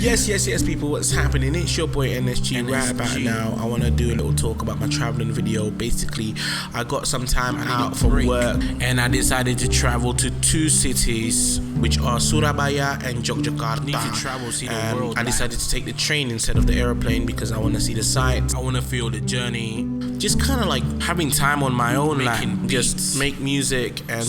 Yes, people, what's happening? It's your boy NSG. Right about now, I want to do a little talk about my traveling video. Basically, I got some time out from work and I decided to travel to two cities, which are Surabaya and Jogja. I decided to take the train instead of the aeroplane because I want to see the sights. I want to feel the journey. Just kind of like having time on my own, like just make music and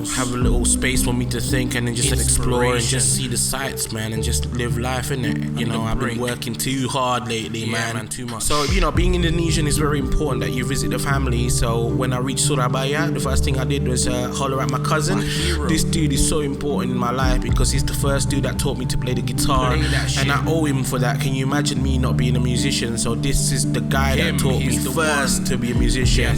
have a little space for me to think and then just explore and just see the sights, man, and just live life, innit? I've been working too hard lately, man. Too much. So being Indonesian is very important that you visit the family. So when I reached Surabaya, the first thing I did was holler at my cousin. This dude is so important in my life because he's the first dude that taught me to play the guitar, and I owe him for that. Can you imagine me not being a musician? So this is the guy that taught me first to be a musician.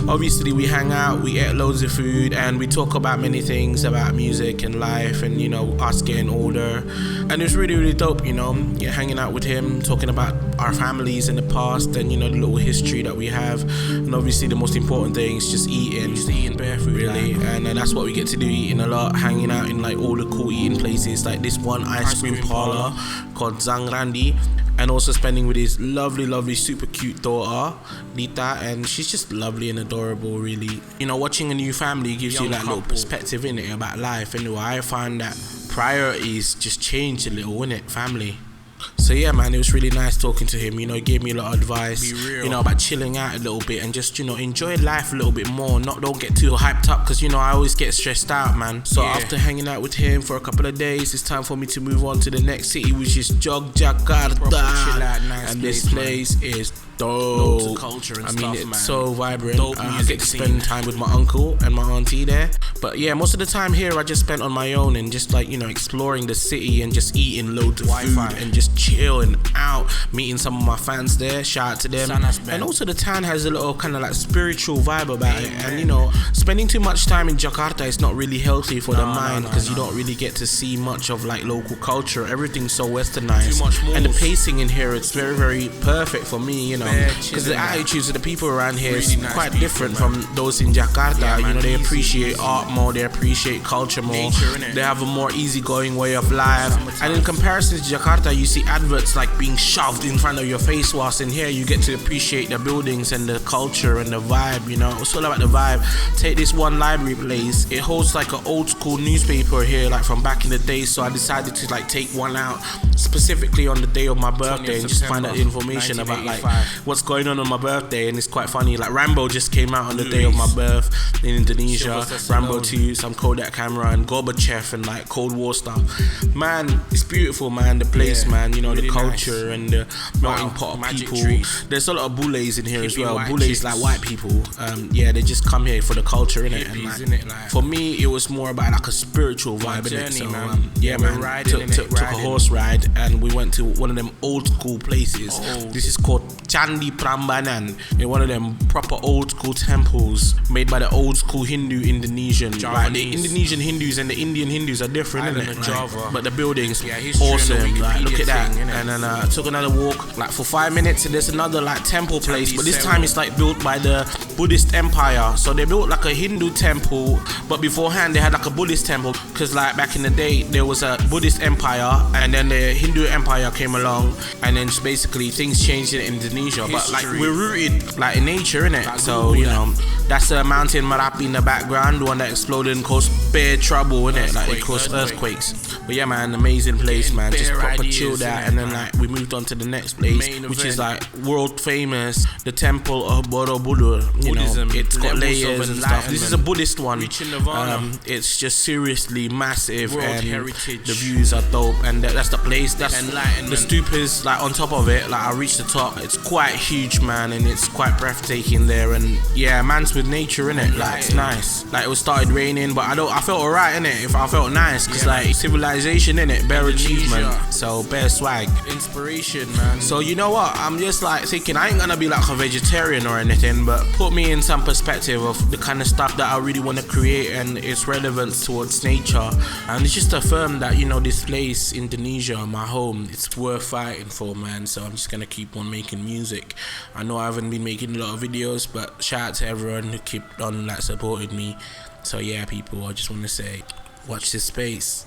Obviously we hang out, we eat loads of food, and we talk about many things about music and life and us getting older, and it's really dope, hanging out with him, talking about our families in the past and the little history that we have. And obviously the most important thing is just eating bare food, really, and that's what we get to do, eating a lot, hanging out in like all the cool eating places, like this one ice cream parlor called Zang Randi, and also spending with his lovely super cute daughter Lita, and she's just lovely and adorable, really. Watching a new family gives you that little perspective in it about life. Anyway, I find that priorities just change a little, innit? Family. So yeah, man, it was really nice talking to him. He gave me a lot of advice, about chilling out a little bit and just, enjoy life a little bit more. Don't get too hyped up because, I always get stressed out, man. So after hanging out with him for a couple of days, it's time for me to move on to the next city, which is Jogja. And this place is dope. Culture and stuff, it's so vibrant. I get to spend time with my uncle and my auntie there. But yeah, most of the time here I just spent on my own and just exploring the city and just eating loads of food and just chilling out, meeting some of my fans there. Shout out to them. And also the town has a little kind of like spiritual vibe about it. And spending too much time in Jakarta is not really healthy for the mind because you don't really get to see much of like local culture. Everything's so westernized, and the pacing in here, it's very perfect for me, because the attitudes of the people around here is quite different from those in Jakarta. They appreciate art more, they appreciate culture more, they have a more easygoing way of life. And in comparison to Jakarta, you see adverts like being shoved in front of your face, whilst in here you get to appreciate the buildings and the culture and the vibe. It's all about the vibe. Take this one library place, it holds like an old school newspaper here, like from back in the day. So I decided to take one out specifically on the day of my birthday and just find out information about what's going on my birthday. And it's quite funny, like Rambo just came out on the day of my birth in Indonesia. Rambo 2, some Kodak camera, and Gorbachev and like Cold War stuff. Man, it's beautiful, man. The place, man, the culture and the melting pot of people. There's a lot of bules in here as well. Bules like white people. They just come here for the culture, innit? And for me, it was more about like a spiritual vibe, innit? So man, took a horse ride and we went to one of them old school places. This is called Candi Prambanan, in one of them proper old school temples made by the old school Hindu Indonesian. Like the Indonesian Hindus and the Indian Hindus are different, isn't it? But the buildings, awesome. Like, look at that. And then I took another walk like for 5 minutes, and there's another like temple place, but this time it's like built by the Buddhist Empire. So they built like a Hindu temple, but beforehand they had like a Buddhist temple, because like back in the day there was a Buddhist empire and then the Hindu empire came along, and then basically things changed in Indonesia. But like we're rooted like in nature, innit? So that's the mountain Merapi in the background, the one that exploded and caused bare trouble, innit? Like it caused earthquakes. But yeah, man, amazing place, man. Just proper chilled out, and then like we moved on to the next place, which is like world famous, the temple of Borobudur. It's got layers and stuff. This is a Buddhist one. It's just seriously massive, and the views are dope. And that's the place. That's the stupas like on top of it. Like I reached the top. It's quite huge, man, and it's quite breathtaking there. And yeah, man's with nature, innit? Like it's nice. Like it started raining, but I felt alright, innit? If I felt nice, cause like civilization, innit? Bare achievement, so bare swag, inspiration, man. So you know what? I'm just like thinking I ain't gonna be like a vegetarian or anything, but put me in some perspective of the kind of stuff that I really want to create and its relevance towards nature. And it's just affirmed that this place, Indonesia, my home, it's worth fighting for, man. So I'm just gonna keep on making music. I know I haven't been making a lot of videos, but shout out to everyone who kept on supported me. So yeah, people, I just want to say, watch this space.